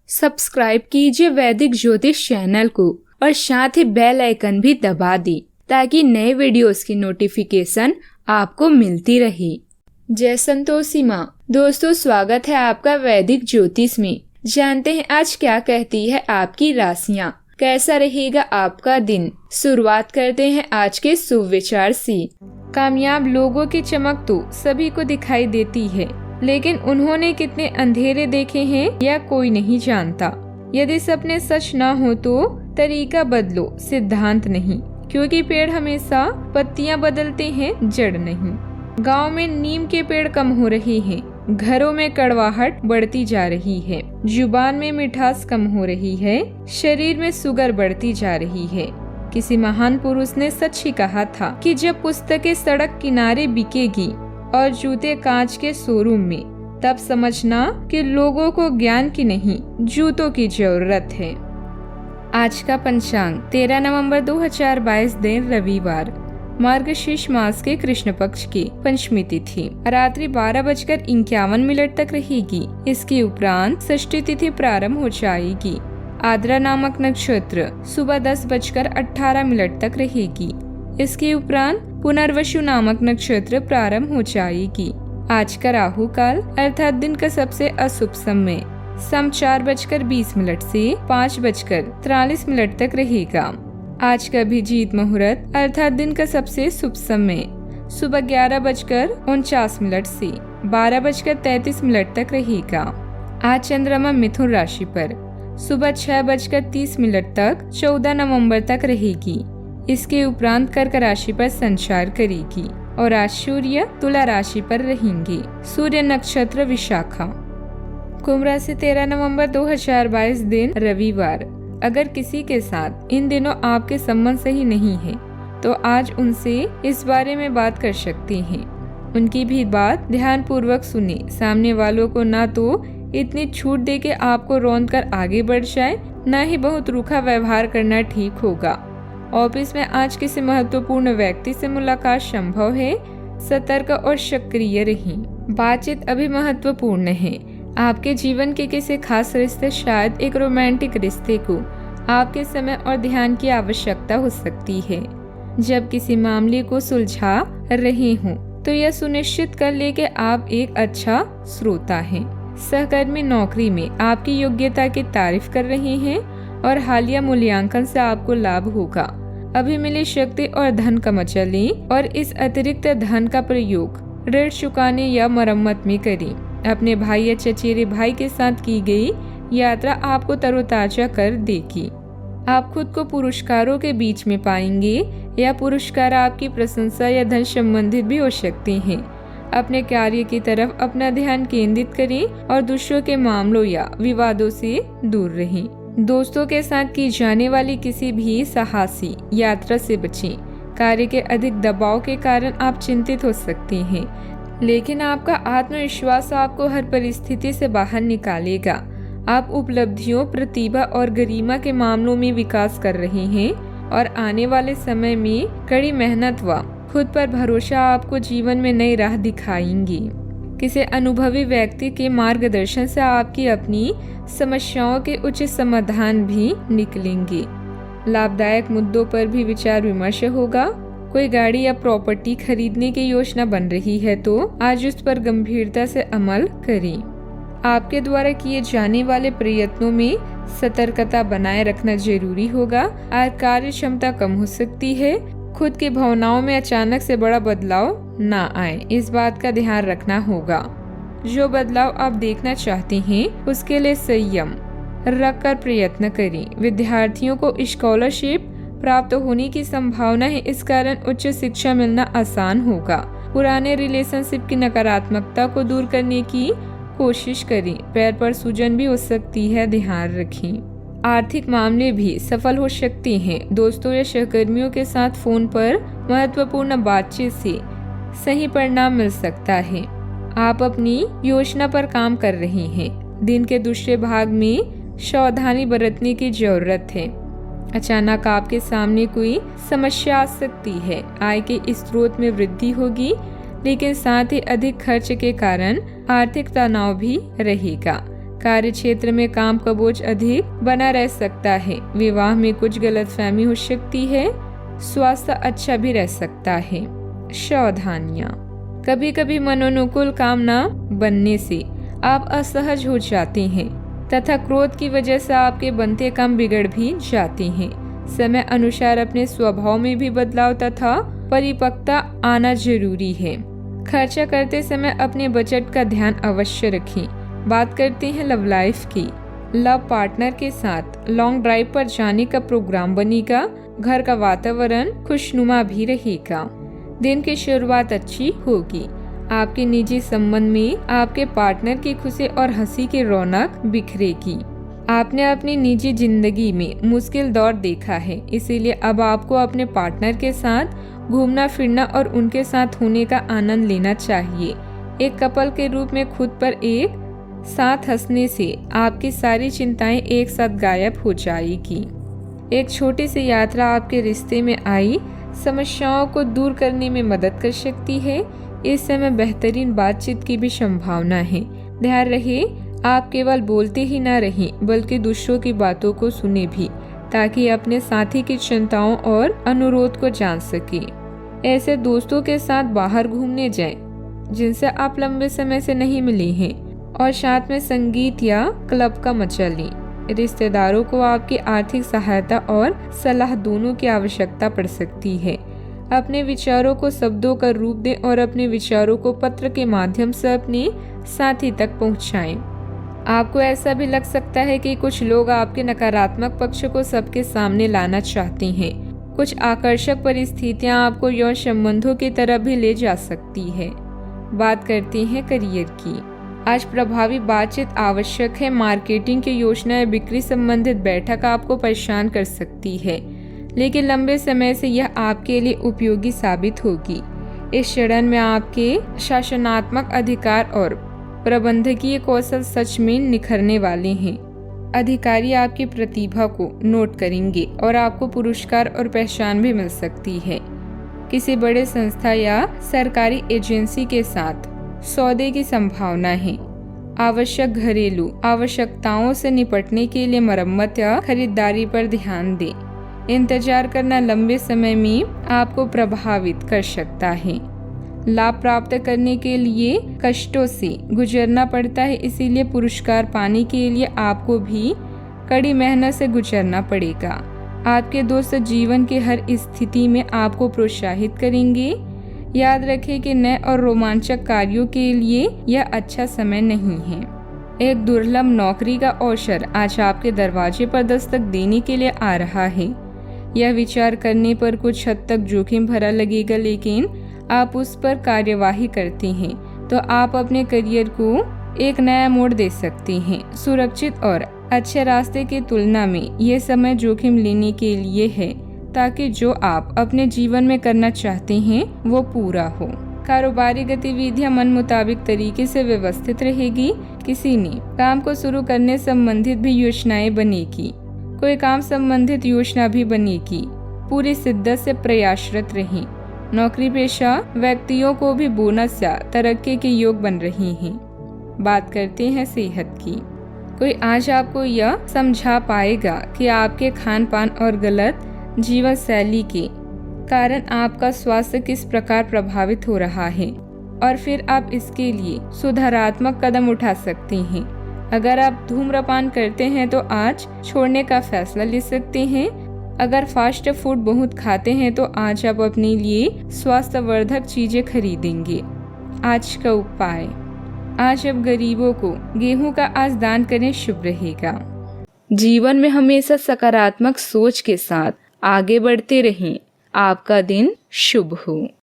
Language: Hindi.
सब्सक्राइब कीजिए वैदिक ज्योतिष चैनल को और साथ ही बेल आइकन भी दबा दी ताकि नए वीडियोस की नोटिफिकेशन आपको मिलती रहे। जय संतोषी माँ। दोस्तों, स्वागत है आपका वैदिक ज्योतिष में। जानते हैं आज क्या कहती है आपकी राशियाँ, कैसा रहेगा आपका दिन। शुरुआत करते हैं आज के शुभ विचार से। कामयाब लोगों की चमक तो सभी को दिखाई देती है, लेकिन उन्होंने कितने अंधेरे देखे हैं यह कोई नहीं जानता। यदि सपने सच ना हो तो तरीका बदलो, सिद्धांत नहीं, क्योंकि पेड़ हमेशा पत्तियां बदलते हैं, जड़ नहीं। गांव में नीम के पेड़ कम हो रहे हैं, घरों में कड़वाहट बढ़ती जा रही है, जुबान में मिठास कम हो रही है, शरीर में शुगर बढ़ती जा रही है। किसी महान पुरुष ने सच ही कहा था कि जब पुस्तकें सड़क किनारे बिकेगी और जूते कांच के शोरूम में, तब समझना कि लोगों को ज्ञान की नहीं जूतों की जरूरत है। आज का पंचांग 13 नवंबर 2022 दिन रविवार, मार्गशीर्ष मास के कृष्ण पक्ष की पंचमी तिथि रात्रि 12:51 तक रहेगी। इसके उपरांत षष्ठी तिथि प्रारंभ हो जाएगी। आद्रा नामक नक्षत्र सुबह 10:18 तक रहेगी। इसके उपरांत पुनर्वसु नामक नक्षत्र प्रारंभ हो जाएगी। आज का राहु काल अर्थात दिन का सबसे अशुभ समय शाम 4:20 से 5:43 तक रहेगा। आज का अभिजीत मुहूर्त अर्थात दिन का सबसे शुभ समय सुबह 11:49 से 12:33 तक रहेगा। आज चंद्रमा मिथुन राशि पर सुबह 6:30 तक 14 नवंबर तक रहेगी। इसके उपरांत कर्क राशि पर संचार करेगी और आज सूर्य तुला राशि पर रहेंगे। सूर्य नक्षत्र विशाखा। कुंभ राशि 13 नवंबर 2022 दिन रविवार। अगर किसी के साथ इन दिनों आपके संबंध सही नहीं है तो आज उनसे इस बारे में बात कर सकते हैं। उनकी भी बात ध्यान पूर्वक सुने। सामने वालों को ना तो इतनी छूट दे के आपको रौंद कर आगे बढ़ जाए, न ही बहुत रूखा व्यवहार करना ठीक होगा। ऑफिस में आज किसी महत्वपूर्ण व्यक्ति से मुलाकात संभव है। सतर्क और सक्रिय रहें। बातचीत अभी महत्वपूर्ण है। आपके जीवन के किसी खास रिश्ते, शायद एक रोमांटिक रिश्ते को आपके समय और ध्यान की आवश्यकता हो सकती है। जब किसी मामले को सुलझा रहे हों तो यह सुनिश्चित कर ले कि आप एक अच्छा श्रोता हैं। सहकर्मी नौकरी में आपकी योग्यता की तारीफ कर रहे हैं और हालिया मूल्यांकन से आपको लाभ होगा। अभी मिली शक्ति और धन कम चले और इस अतिरिक्त धन का प्रयोग ऋण चुकाने या मरम्मत में करें। अपने भाई या चचेरे भाई के साथ की गई यात्रा आपको तरोताजा कर देगी। आप खुद को पुरस्कारों के बीच में पाएंगे या पुरस्कार आपकी प्रशंसा या धन संबंधित भी हो सकते हैं। अपने कार्य की तरफ अपना ध्यान केंद्रित करें और दूसरों के मामलों या विवादों से दूर रहें। दोस्तों के साथ की जाने वाली किसी भी साहसी यात्रा से बचें। कार्य के अधिक दबाव के कारण आप चिंतित हो सकते हैं, लेकिन आपका आत्मविश्वास आपको हर परिस्थिति से बाहर निकालेगा। आप उपलब्धियों, प्रतिभा और गरिमा के मामलों में विकास कर रहे हैं और आने वाले समय में कड़ी मेहनत व खुद पर भरोसा आपको जीवन में नई राह दिखाएंगी। किसी अनुभवी व्यक्ति के मार्गदर्शन से आपकी अपनी समस्याओं के उचित समाधान भी निकलेंगे। लाभदायक मुद्दों पर भी विचार विमर्श होगा। कोई गाड़ी या प्रॉपर्टी खरीदने की योजना बन रही है तो आज उस पर गंभीरता से अमल करें। आपके द्वारा किए जाने वाले प्रयत्नों में सतर्कता बनाए रखना जरूरी होगा। आज कार्य क्षमता कम हो सकती है। खुद की भावनाओं में अचानक से बड़ा बदलाव ना आए, इस बात का ध्यान रखना होगा। जो बदलाव आप देखना चाहते हैं उसके लिए संयम रखकर प्रयत्न करें। विद्यार्थियों को स्कॉलरशिप प्राप्त होने की संभावना है, इस कारण उच्च शिक्षा मिलना आसान होगा। पुराने रिलेशनशिप की नकारात्मकता को दूर करने की कोशिश करें। पैर पर सूजन भी हो सकती है, ध्यान रखें। आर्थिक मामले भी सफल हो सकते हैं। दोस्तों या सहकर्मियों के साथ फोन पर महत्वपूर्ण बातचीत से सही परिणाम मिल सकता है। आप अपनी योजना पर काम कर रहे हैं। दिन के दूसरे भाग में सावधानी बरतने की जरूरत है। अचानक आपके सामने कोई समस्या आ सकती है। आय के स्रोत में वृद्धि होगी, लेकिन साथ ही अधिक खर्च के कारण आर्थिक तनाव भी रहेगा। कार्य क्षेत्र में काम का बोझ अधिक बना रह सकता है। विवाह में कुछ गलतफहमी हो सकती है। स्वास्थ्य अच्छा भी रह सकता है। सावधानियां, कभी कभी मनोनुकूल काम न बनने से आप असहज हो जाते हैं तथा क्रोध की वजह से आपके बनते काम बिगड़ भी जाते हैं। समय अनुसार अपने स्वभाव में भी बदलाव तथा परिपक्वता आना जरूरी है। खर्चा करते समय अपने बजट का ध्यान अवश्य रखें। बात करते हैं लव लाइफ की। लव पार्टनर के साथ लॉन्ग ड्राइव पर जाने का प्रोग्राम बनेगा। घर का वातावरण खुशनुमा भी रहेगा। दिन की शुरुआत अच्छी होगी। आपके निजी संबंध में आपके पार्टनर की खुशी और हंसी की रौनक बिखरेगी। आपने अपनी निजी जिंदगी में मुश्किल दौर देखा है, इसीलिए अब आपको अपने पार्टनर के साथ घूमना फिरना और उनके साथ होने का आनंद लेना चाहिए। एक कपल के रूप में खुद पर एक साथ हंसने से आपकी सारी चिंताएं एक साथ गायब हो जाएगी। एक छोटी सी यात्रा आपके रिश्ते में आई समस्याओं को दूर करने में मदद कर सकती है। इस समय बेहतरीन बातचीत की भी संभावना है। ध्यान रहे, आप केवल बोलते ही न रहें बल्कि दूसरों की बातों को सुने भी, ताकि अपने साथी की चिंताओं और अनुरोध को जान सके। ऐसे दोस्तों के साथ बाहर घूमने जाएं जिनसे आप लंबे समय से नहीं मिले हैं और साथ में संगीत या क्लब का मजा लें। रिश्तेदारों को आपकी आर्थिक सहायता और सलाह दोनों की आवश्यकता पड़ सकती है। अपने विचारों को शब्दों का रूप दें और अपने विचारों को पत्र के माध्यम से अपने साथी तक पहुंचाएं। आपको ऐसा भी लग सकता है कि कुछ लोग आपके नकारात्मक पक्ष को सबके सामने लाना चाहते हैं। कुछ आकर्षक परिस्थितियां आपको यौन संबंधों की तरफ भी ले जा सकती है। बात करते हैं करियर की। आज प्रभावी बातचीत आवश्यक है। मार्केटिंग की योजनाएं, बिक्री संबंधित बैठक आपको परेशान कर सकती है, लेकिन लंबे समय से यह आपके लिए उपयोगी साबित होगी। इस चरण में आपके शासनात्मक अधिकार और प्रबंधकीय कौशल सच में निखरने वाले हैं। अधिकारी आपकी प्रतिभा को नोट करेंगे और आपको पुरस्कार और पहचान भी मिल सकती है। किसी बड़े संस्था या सरकारी एजेंसी के साथ सौदे की संभावना है। आवश्यक घरेलू आवश्यकताओं से निपटने के लिए मरम्मत या खरीदारी पर ध्यान दें। इंतजार करना लंबे समय में आपको प्रभावित कर सकता है। लाभ प्राप्त करने के लिए कष्टों से गुजरना पड़ता है, इसीलिए पुरस्कार पाने के लिए आपको भी कड़ी मेहनत से गुजरना पड़ेगा। आपके दोस्त जीवन के हर स्थिति में आपको प्रोत्साहित करेंगे। याद रखें कि नए और रोमांचक कार्यों के लिए यह अच्छा समय नहीं है। एक दुर्लभ नौकरी का अवसर आज आपके दरवाजे पर दस्तक देने के लिए आ रहा है। यह विचार करने पर कुछ हद तक जोखिम भरा लगेगा, लेकिन आप उस पर कार्यवाही करते हैं तो आप अपने करियर को एक नया मोड़ दे सकते हैं। सुरक्षित और अच्छे रास्ते की तुलना में यह समय जोखिम लेने के लिए है, ताकि जो आप अपने जीवन में करना चाहते हैं वो पूरा हो। कारोबारी गतिविधियां मन मुताबिक तरीके से व्यवस्थित रहेगी। किसी ने काम को शुरू करने संबंधित भी योजनाएं बनेगी। कोई काम संबंधित योजना भी बनेगी। पूरी शिद्दत से प्रयासरत रहें। नौकरी पेशा व्यक्तियों को भी बोनस या तरक्की के योग बन रही हैं। बात करते हैं सेहत की। कोई आज आपको यह समझा पाएगा कि आपके खान पान और गलत जीवन शैली के कारण आपका स्वास्थ्य किस प्रकार प्रभावित हो रहा है, और फिर आप इसके लिए सुधारात्मक कदम उठा सकते हैं। अगर आप धूम्रपान करते हैं तो आज छोड़ने का फैसला ले सकते हैं। अगर फास्ट फूड बहुत खाते हैं तो आज आप अपने लिए स्वास्थ्यवर्धक चीजें खरीदेंगे। आज का उपाय, आज अब गरीबों को गेहूं का आज दान करें, शुभ रहेगा। जीवन में हमेशा सकारात्मक सोच के साथ आगे बढ़ते रहें। आपका दिन शुभ हो।